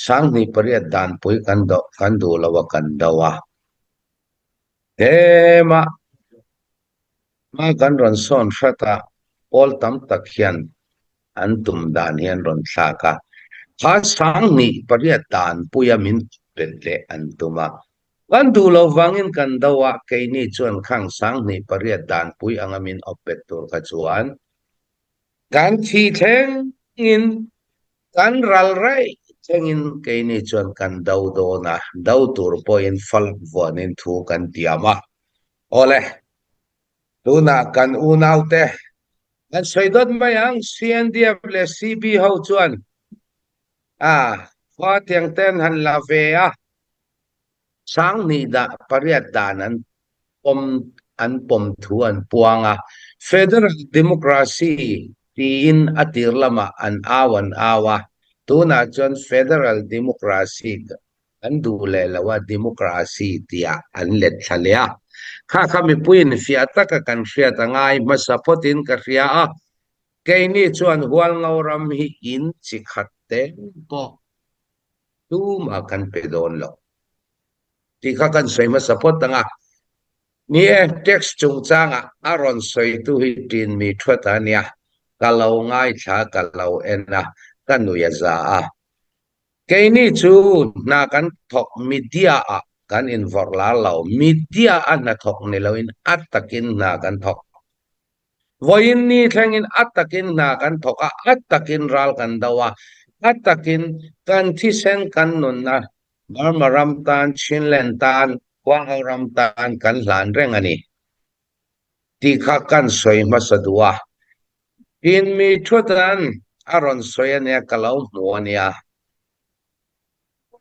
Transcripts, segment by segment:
sang ni pariat dan pui kan du lawa kan dawa ma kan ron son khata pol tam tak hian an tum dan hian ron thaka kha sang ni pariat dan puya min pelle an tuma kan du lo wangin kan dawa ke ni chuan khang sang ni pariat dan pui angamin opet tur kha chuan kan thi theng in kan ral rai thengin ke ni chuan kan dau do na dau tur point falak vonin thu kan tiama ole tuna kan unaute kan soidot mayang CNDF le CB ho chuan fa tiang ten han la ve sang ni da pariat danan pom thu an puanga federal democracy tin atir lama an awan awa tuna chuan federal democracy an du le lawa democracy tia an let thalea kha mi puin fiata ka kan fiata ngai masapotin ka ria ke ni chuan hual ngauram hi in chi khatte po tu ma kan pedon lo ti kha kan sei masapot tanga ni text chung changa aron soi tu hi tin mi thwata nia kalau ngai tha kalau ena kanu ya za ke ni chu na kan thok media kan involve la lo media an thok ni lo in atakin na kan thok voin ni thangin atakin na kan thok atakin ral kan dawa atakin kan thi sen kan nun na marmaram tan chinlen tan wang ram tan kan hlan reng ani ti kha kan soi masadua in mi thutan aron soyania kalau muania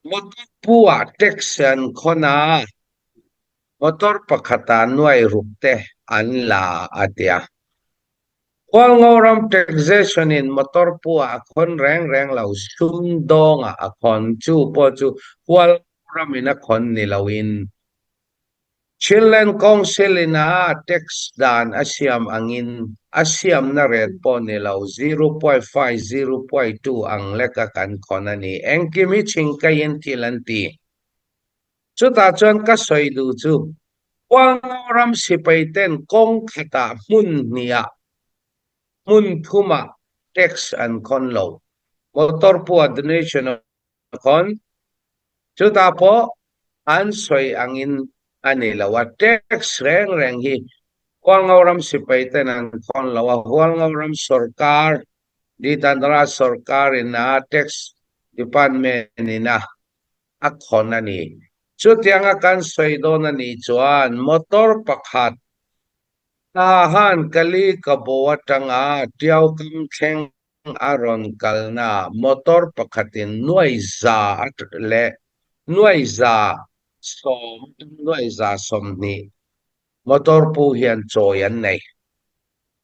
motor puwa texan khona motor pakhata nuai rukte anla atia wal ngoram taxation in motor puwa khon reng lau sum donga akhon chu po chu wal ramina khon nilawin Chilean Council ina tax dan asiam angin asiam na red po nilaw 0.5 0.2 ang leka kan konani engkimi chingkayin tilanti chuta chuan ka soidu chu wang ram sipaiten kong khata mun nia mun thuma tax an konlo motor po donation kon chuta po an soi angin anilawa tax reng hi hual ngauram sipaiten ang kon lawa hual ngauram sarkar di tandra sarkar ina tax department ina akhon ani chutianga kan soidon ani chuan motor pakhat tahan kali kabowatanga tiaw kam theng aron kalna motor pakhatin nuaiza le nuaiza som nuaiza somni motor pu hian choyan nei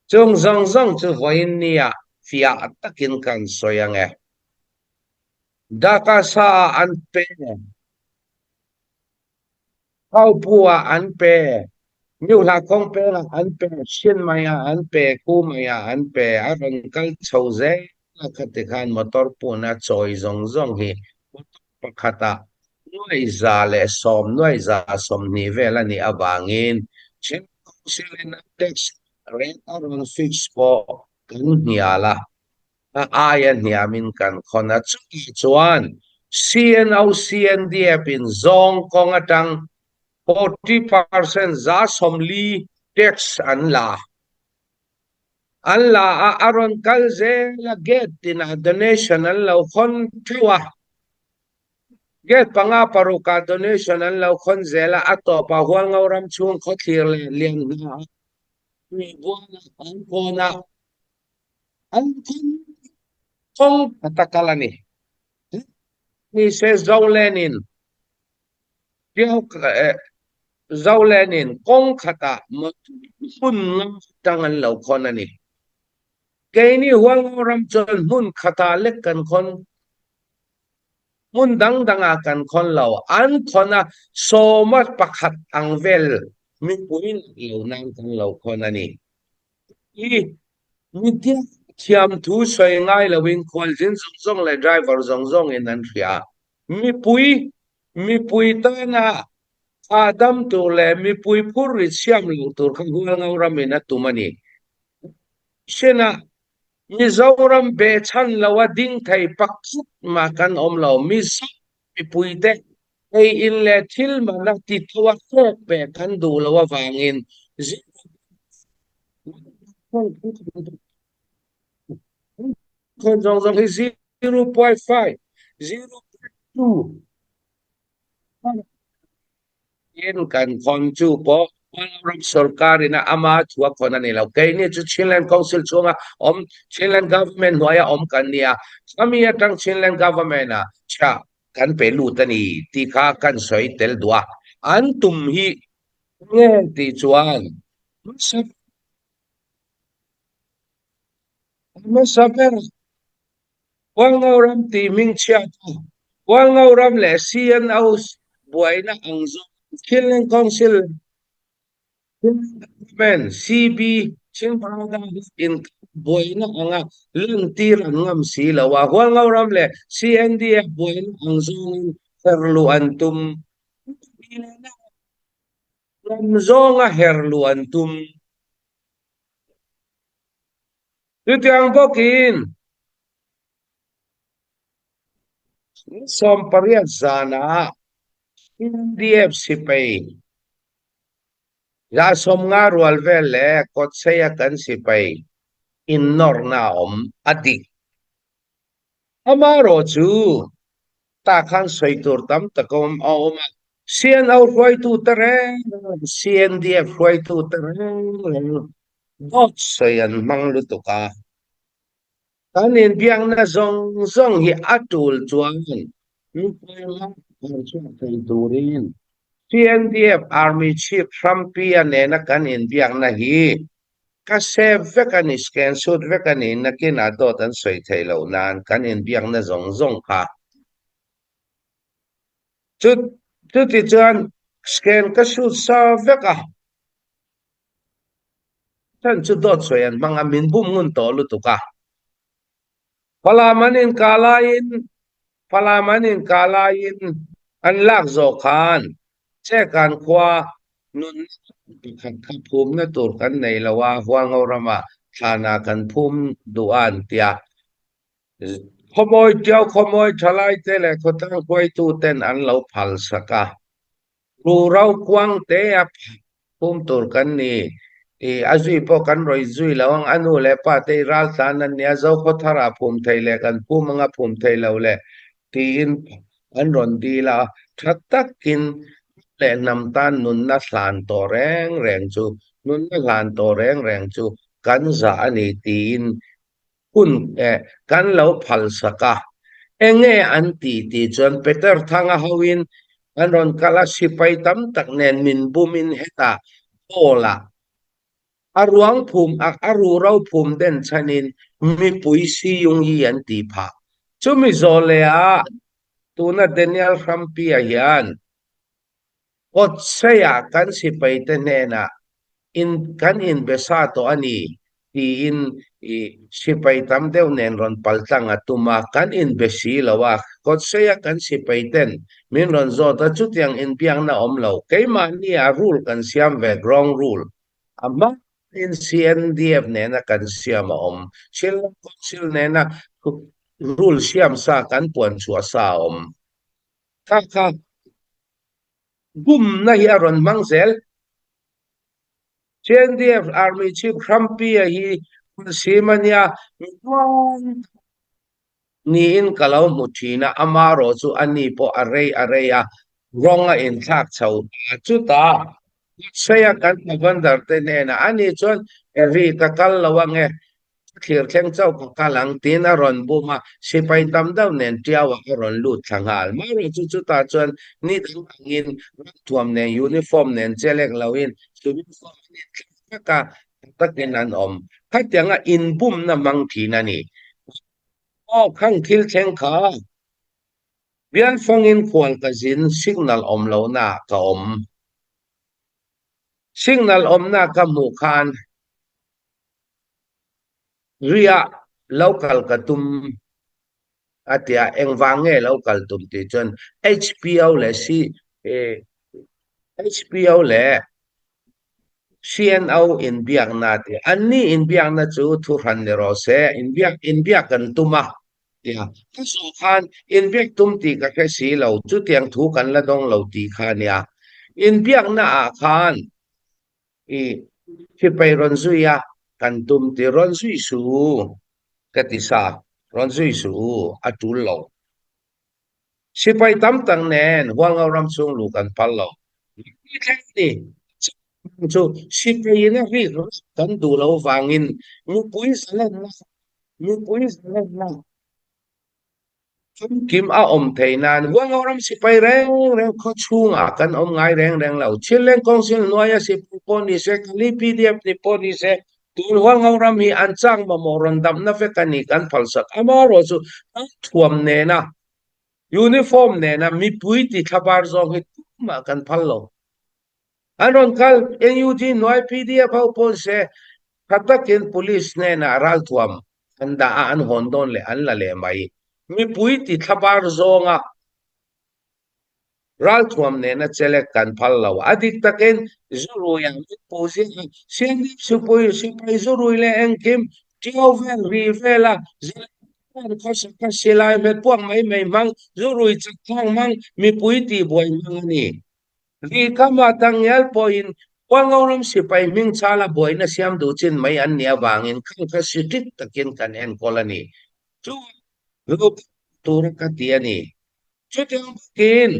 chung zong chu voin nia fia atakin kan soyange daka sa anpe kau puwa anpe new la kong pe la anpe shin maya anpe ku maya anpe aron kal chouze la khatikhan motor pu na choi zong hi pakhata nuai za le som nuai za som ni vela ni awangin chen silena tax rate aron fix po kan niala ayan niamin kan khona chuan CNO CNDF in zong kong atang 40% za somli tax anla aron kalze la get tina donation anla khon thuwa get panga paruka donation anla khon zela atopa hual ngauram chung khothir lian na mi bona an kona an kong atakalani ni se zaulenin zaulenin kong khata mun tangan law khonani keini hual ngauram chon mun khata lekkan khon mun danga kan khon law an khona so much pakhat angvel mi puin lo nang kan law khonani mi ti thiam thu soi ngai lawin khol jin zong le driver zong in an ria มีปุยตานะอาดัมตัวแลมีปุยพูริเชียมลูตัวข้างหัวเงารามินะตุมันนี่เช่นมีเจ้ารำเบชันลาวดิ้งไทยปักสุดมากันอมเรามีสักมีปุยเตะไออินเลทิลมานักติดตัวแทกเบกันดูลาววางอินคนจงจงให้0.5 0.2 yen kan konju po Arab sarkar ina ama chua khona ni lo kai ni chu Chinland Council chunga Chinland government noya kan nia kami atang Chinland government na cha kan pelu tani ti kha kan soi tel dua an tum hi nge ti chuan masaper wal ngauram ti ming chia wal ngauram le sian aus buaina angzo Chinland Council men CB Chinparada in boina anga lentir ngam sila wa hwal ngauram le CNDF boina angzong herlu antum ngam herlu antum tutiang bokin som pariat sana CNDF sipay ya som nga rual vele kotsaya kan sipay innor na adik amaro chu ta khan soitur tam takom oma CN out roi tu tereng CNDF roi tu tereng dot sayan manglutuka kanin biang na zong hi atul chuan turin CNDF Army Chief Trumpia nena kanin biang na hi kasi vekani scan sud vekani na kinadotan soy taylaw nan kanin biang na zong ka Chut chuan scan ka shoot sa veka chan chu dot soyan mga minbum ngun to lutuka palamanin kalain an lak zo khan che kan khwa nun kan phum na tur kan nei lawa huang ngorama thana kan phum duan tia khomoi thalai te le khotang khoi tu ten an lo phal saka ru rau kwang te a phum tur kan ni azui po kan roi zui lawang anu le pa te ral san an nia zo khothara phum theile kan phum anga phum theilo le tin an ron di la thatakin le nam tan nun na hlan to reng chu nun na hlan to reng chu kan za ani tin kun kan lo phal saka enge an ti chuan peter thanga hawin an ron kala sipai tam tak nen min bumin heta ola aruang phum aru rau phum den chanin mi puisi yung hi an ti pha chumi zolea tuna Daniel Rampia yan ot saya kan sipai tenena kan besato ani in sipay tam deu nen ron paltang at tumakan besi lawa kot saya kan sipay ten min ron zota chut yang piang na omlaw kay mani a rule kan siam ve wrong rule ama in CNDF nena kan siam sila konsil nena rule siam sa kan puan chua sa kaka bum na hiaron mangzel CNDF Army Chief Trumpia hi simanya niin kalau mutina amaro chu ani po array ronga in thak chau chuta saya kan bandar tenena ani chon eri takal lawange khir thleng chau kalang tin aron buma sipai tam daw nen tiawa ron lut thangal mari chu ta chon ni angin tuam nen uniform nen chelek lawin uniform ka takinan khatyanga inbum na mangthina ni khang thil theng kha bian fangin khwal ka jin signal lo na ka signal na ka mu khan ria local ka tum atia engwange lo kaltum ti chon HPO le si HPO le CNO in biak na ti anni in biak na chu thu ran ne ro se in biak kan tuma ya ka so khan in biak tum ti ka ke si lo chu tiang thu kan la dong lo ti khan ya in biak na a khan i si pai ron zuya kan tum ti ron zui su ka ti sa ron zui su atul lo si pai tam tang nen huang au ram chung lu kan pal lo ni chu si pai na ri kan du lo wangin mu pui salan na mu pui salan na kim a om theinan huang au ram si pai reng reng kho chung a kan om ngai reng reng lo chileng kong sin noya si po ni se kali pdf ni po ni se tun huang au ram hi an chang ma moron dam na fe kani kan phalsak amaro chu thuam ne na uniform ne na mi pui ti khabar zong hi ma kan phallo anon kal NUG noi PDF au pon se khatakin police ne na ral thuam anda an hondon le an la le mai mi pui ti khabar zonga ral thuam ne na chele kan phallo adik taken zuru yang posi sen supoi sipai zuru le engkim tiovel rivela khos silai met puang mai mai mang zurui chang mang mi pui ti boi mang ni ri kama tang yal poin wangauram sipai ming chala boi na siam du chin mai an nia wangin khang kha sitit takin kan en colony chu rup tur ka tiani chu teng kin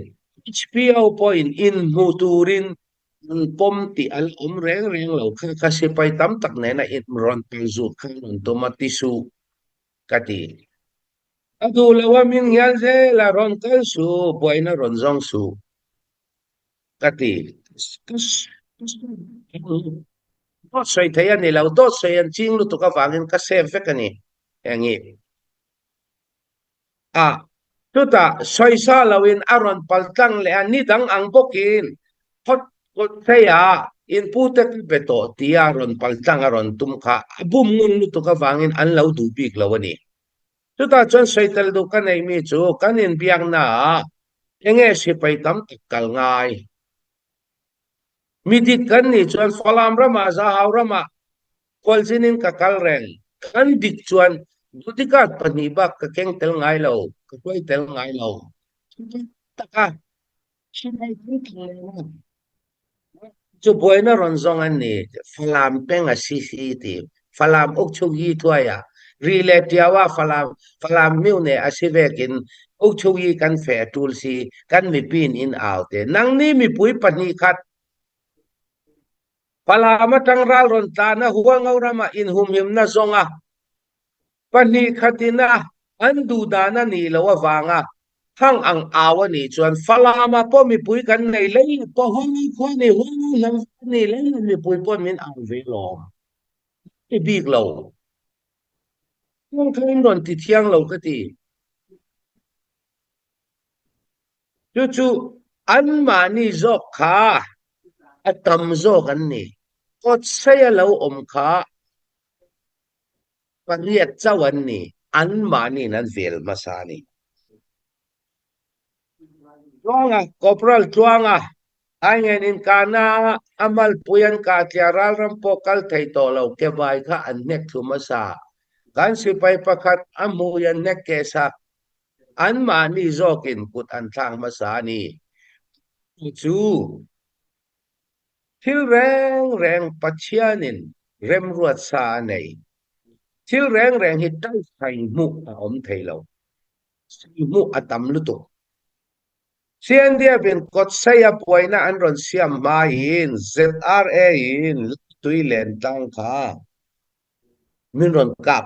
HPO point in muturin pom ti al reng reng lo kha sipai tam tak ne na in ron zu khan on tomatisu kati adu lawa ming yal se la ron kal su boi na ron zong su kati dos soy thaya ni lau dos soy an ching lu to ka wangin ka sem fe kani yangi a tuta soy sa lawin aron paltang le ani dang ang bokin hot kot thaya in putek beto ti aron paltang aron tum kha abum ngun lu to ka wangin an lau du bik lawani tuta chon soy tel du ka nei mi chu kanin biang na enge si pai tam kal ngai midit kan ni chuan falam rama za haw rama kolsinin ka kalreng kan dik chuan dudikat pani ba ka keng tel ngai lo ka koi tel ngai lo taka sinai kin na chu boina ronzong an ni falam peng a CCTV falam ok chu yi thuaya relatiawa falam miu ne asivekin ok chu yi kan fe tul si kan mi pin in out te nang ni mi pui pani khat palama tangral ron ta na huwang aurama in humhim na zonga pani khatina andu dana ni lawa wanga hang ang awa ni chuan falama po mi pui kan nei lei po hongi kho ni hongi lam ni lei mi pui po min ang ve lo i big lo nong thain ron ti thiang lo ka ti chu an ma ni zok kha atam zok an ni kot saya lo om kha pariat chawan ni an mani nan vel masani chuanga corporal chuanga angen in kana amal puyan ka tiaral rampo kal thai to lo ke bai kha an nek thu masa kan sipai pakhat amuyan nek kesa an mani zokin kut an thang masani chu thil reng reng pachianin rem ruat sa nei thil reng reng hi tai thai mu a om thei lo mu atam lu to sian dia bin kot saya poina an ron siam ma in ZRA in tui len tang kha min ron kap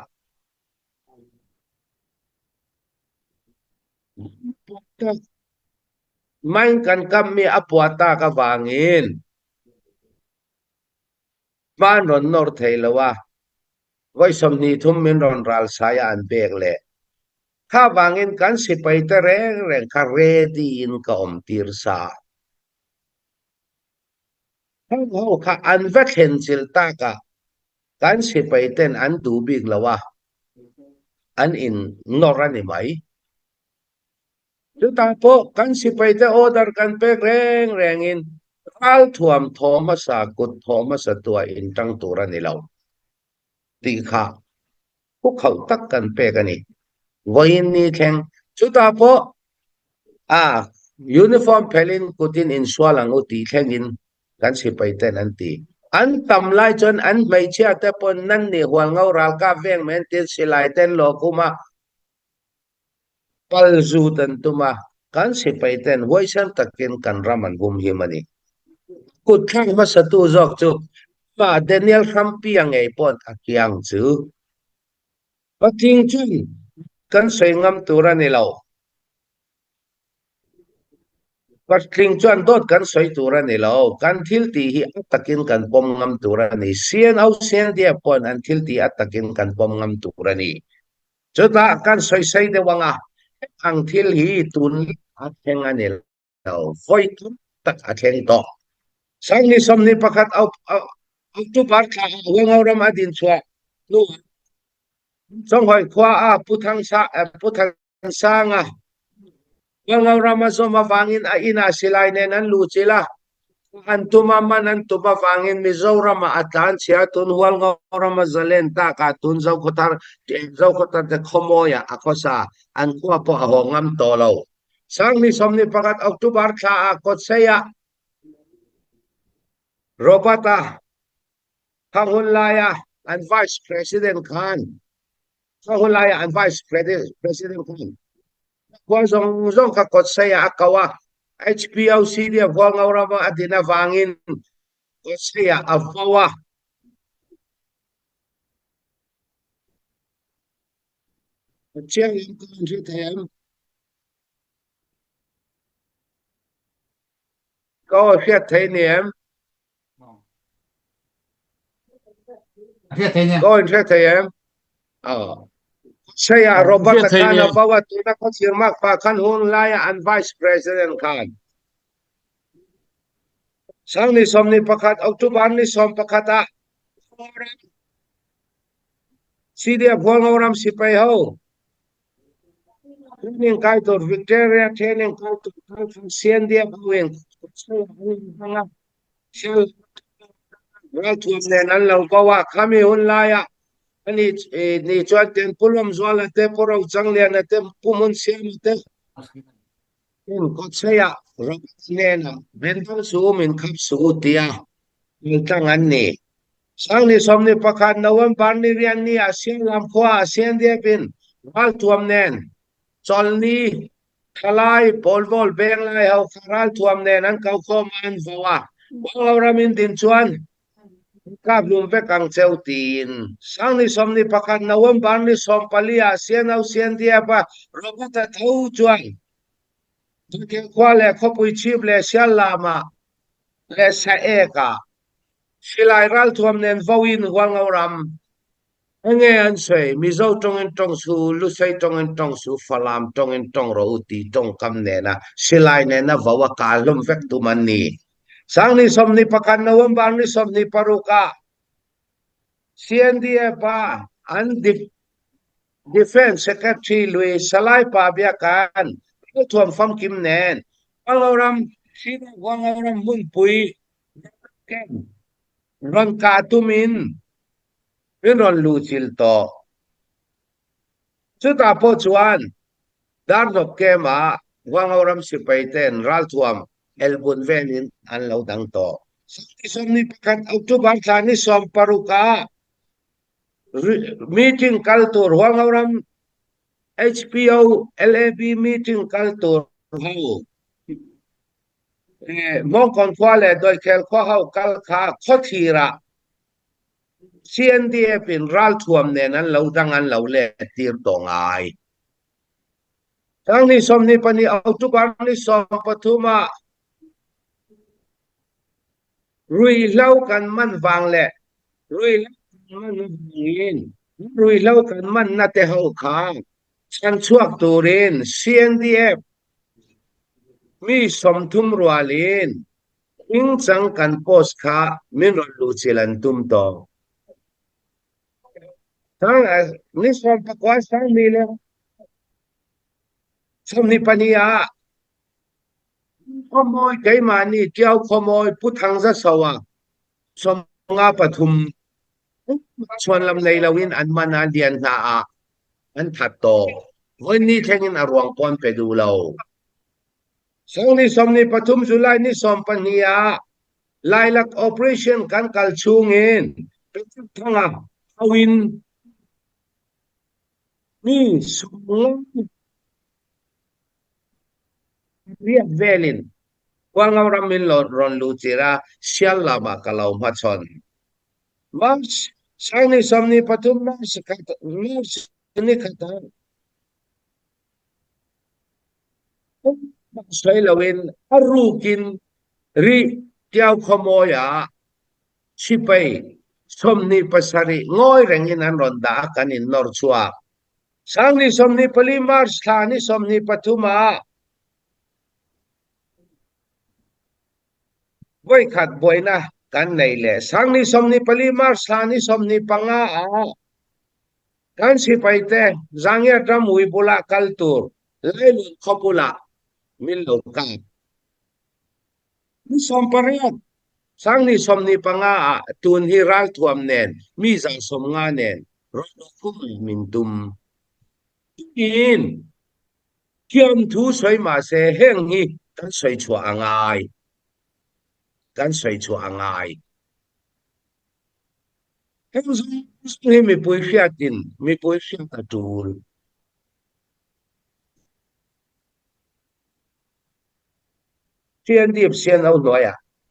main kan kam mi apuata ka wangin man ron nor thei lawa voi som ni thum min ron ral saya an bek le kha wangin kan sipai ta reng reng kha ready in ka om tir sa ho kha an vet hen sil ta ka kan sipai ten an du big lawa an in norani mai จุตาโปกันสิไปแต่ออเดอร์กันเปแรงอินรัลท่วมโทมัสกุดโทมัสตัวอินตั้งตัวนี่เราตีขาพวกเขาตักกันเปกันนี่วันนี้แข่งจุดาโปยูนิฟอร์มเพลินกุดินอินสวาลังอุตีแข่งอินกันสิไปแต่นันตีอันตำไลจนอันไม่เชื่อแต่ปนนั่นนี่หัวเงาราลกาเวงเมนติสิไลเต้นโลกุมาปัลจูตันตุมากันสิไปเต้นไว้ฉันตะกินกันรามันบุมหิมันนี่กุดข้างมาสตูจอกจุว่าเดนิเอลคัมปียังไงปอนอักยังจูปัจจิงจุนกันสวยงามตัวนี่เราปัจจิงจุนโดดกันสวยตัวนี่เรากันทิลตีฮีอัตตะกินกันปมงามตัวนี่เสียนเอาเสียนเดียปอนอันทิลตีอัตตะกินกันปมงามตัวนี่จุดละกันสวยใส่เดวังอังทิลฮีตุนอัดแข่งอันนี้เราไฟตุนตักอัดแข่งต่อสังนิสมนิประคัดเอาตุบาร์ข้าวังเอารำอดินชัวนู่นสองหอยขวาพุทธังสางวังเอารำมาสมาฟังอินอินาสิไลเนนันลูจิละอันตุมามันอันตุมาฟังอินมิโซรามาอัตานเสียตุนวังเอารำมาเจเลนตากาตุนเจ้าขตาเดขโมยอักษาอันขวาพอหงามโตเราสังนิสมนิประคัดเอาตุบาร์ข้ากดเสียโรบัตาKahulaya and Vice President Khan. Kahulaya and Vice President Khan. Kung kakot saya akawa, HPOC dia buang orang adina vangin, kot saya afawa. Kecil yang konflik ayam. Kau lihat ini ayam. Go in fact ayam. Saya Robert Khan bawa tuna konfirmak Pak Khan Hunlaya and Vice President Khan. Sang ni som ni pakat Oktober ni som pakata. Si dia buang orang si payho. Training kaitor Victoria training kaitor sien dia buang. Well, tuam nenan lau bawa kami Hunlaya. Ni cuat ten pulum zuala te porau janglia na te pumun siam te. Kot saya rapat nena bentang suumin kap suutia. Mintangan ni. Sang ni som ni pakat nawam barni rian ni asian lamkwa asian dia pin. Wal tuam nen. Sol ni kalai polvol beng lai hau karal tuam nenan kau koman bawa. Wal ramin din cuan. Kablum pe kang ceutin sang ni som ni pakat nawam ban ni som palia sian au sian dia pa robota thau chuan ke kwale khopui chip le sialama le sa eka silai ral thuam nen vawin wang auram nge an sei mi zo tong en tong su lu sei tong en tong su falam tong en tong ro uti tong kam ne na silai ne na vawa kalum vek tu man ni sang ni som ni pakan nawam ban ni som ni paruka CNDF pa and Defense Secretary Luis Salai pa biakan tuam fam kim nen wangoram sino wangoram munpui ken ron katumin ron lucil to suta po chuan darnop kema wangoram sipaiten ral tuam elbun venin an laudang to som ni pakat Oktober ni som paruka meeting culture wangoram HPO LAB meeting culture how mong kon kwale doi kel kwa hau kal kha khothira CNDF in ral thuam nen an laudang an laule tir tongai tang ni som ni pani Oktober ni som pathuma rui lau kan man wang le rui man ngin rui lau kan man na te ho kha chan chuak turin CNDF mi som thum rualin ing chang kan post kha min ro lu chilan tum to tang ni som pakwa sang mi le som ni pania ขโมยไกมานี่เจ้าขโมยพุทธังซะสวะสมงาปทุมชวนลำในลวินอันมานาเดียนนาอาอันถัดโตวันนี้แทงินอรวงปอนไปดูเราสังนิสมนิปทุมจุไลนิสมปัญญาลายลักออเปอเรชั่นกันกัลชูเงินเป็นทั้งอ่ะอวินนี่สมงเรียกเวลินกวางเอารามินหลอดรอนลูจิระเชียลลาบากลาวมาชนมาใช้ในสมนิปทุมมาสกัดมาสนิกัดใช้ลวินอารูกินรีเจ้าขโมยชิไปสมนิปัสริง่อยแรงยินันรอนดากันอินนอร์ชัวสังนิสมนิปลิมาร์สถานิสมนิปทุมาไว้ขัดบ่อยนะกันในแหละสังนิสมนิปลิมาร์สถานิสมนิปังกันสิไปแต่จังเงตรมุยบุละคัลตูร์ไล่ลุขบุละมิลลุกันนิสมปริยัตสังนิสมนิปังตุนฮิรัลทวมเนนมีจังสมงานเนนรถคุมมินตุมอินเกี่ยมทูสวยมาเสเฮงฮีกันสวยชัวงายกันสวยชัวงายเฮงซุนี่มีปุยเฟียตินมีปุยเฟียตตูลเทียนดิบเสียนเอาหน่อย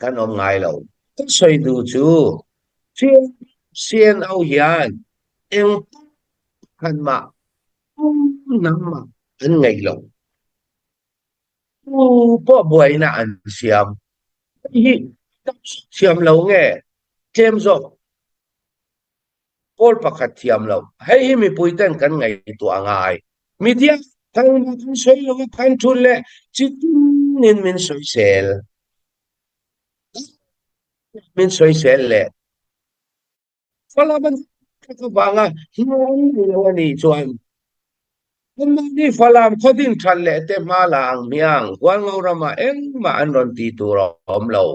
กันอมงายเรากันสวยดูจูเทียนเสียนเอายานเอ็งกันมาน้ำมาอันไงเราพ่อบ่อยนะอันเสียมฮีเสียมเราไงเจมส์Paul pakatiam lo hei mi puiten kan ngai tu angai media kan soi lo kan tulle chitin min soi sel le fala ban ka banga ni chuan ni falam khodin thalle te malang miang kwal ngorama eng ma anon ti tu rom lo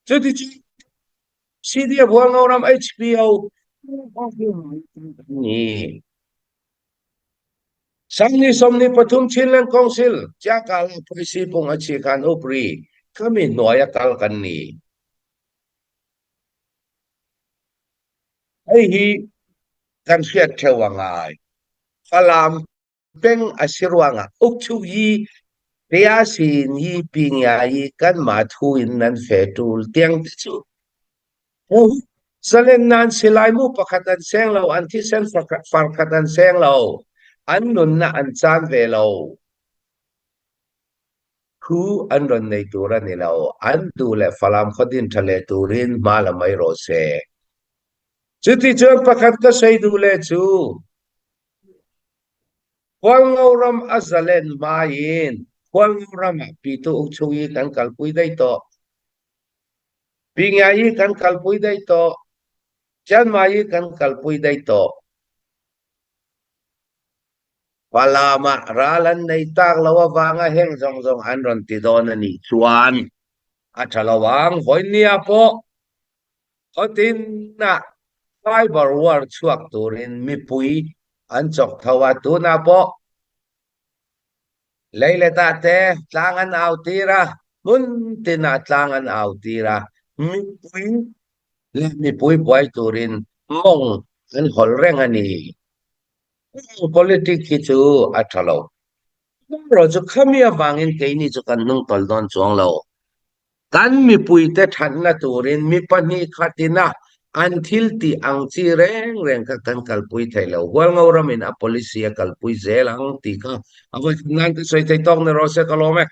chuti CDF buang ngoram HBOนี่สังนิสมนิปทุมชินเลนกองซิลจากาลพริสีปงอชิกันอุปรีก็มีหน่วยกัลกันนี้ไอ้ฮีกันเสียเทวังไงฟลามเป็นอาศิรวังอุกชูยีเรียสินยีปิงยายีกันมาทูอินนันเฟตูลเตียงติจูSalinan silay mo pakatan seng law anti sen farkatan seng law annon na ansan velaw ku annon na ituran nilaw andule falam khodin thale turin malamay rose chuti chuan pakhat ka say dule chu kwangauram azalen mayin kwangauram pito ukchuyi kan kalpuy dayto pingayi kan kalpuy dayto Jan mayi kan kalpuy dayto palama ralan na itak lawa vanga heng zong anron tidona ni chuan at halawang hoy niya po hotin na fiber war chuak turin mipuy anchok thawa tu na po leile tate tlangan autira muntina tlangan autira mipuy ni puy boy turin mong an holreng ani politik kichu athalo ro chu khamia bangin keini chu kan nung toldon chonglo kan mi puy te thanna turin mi pani khatina until ti angchi reng ka kan kalpuy thailo wal ngoram in a policia kalpuy zelang ti ka awa nan te soi tai tong ne rose kalome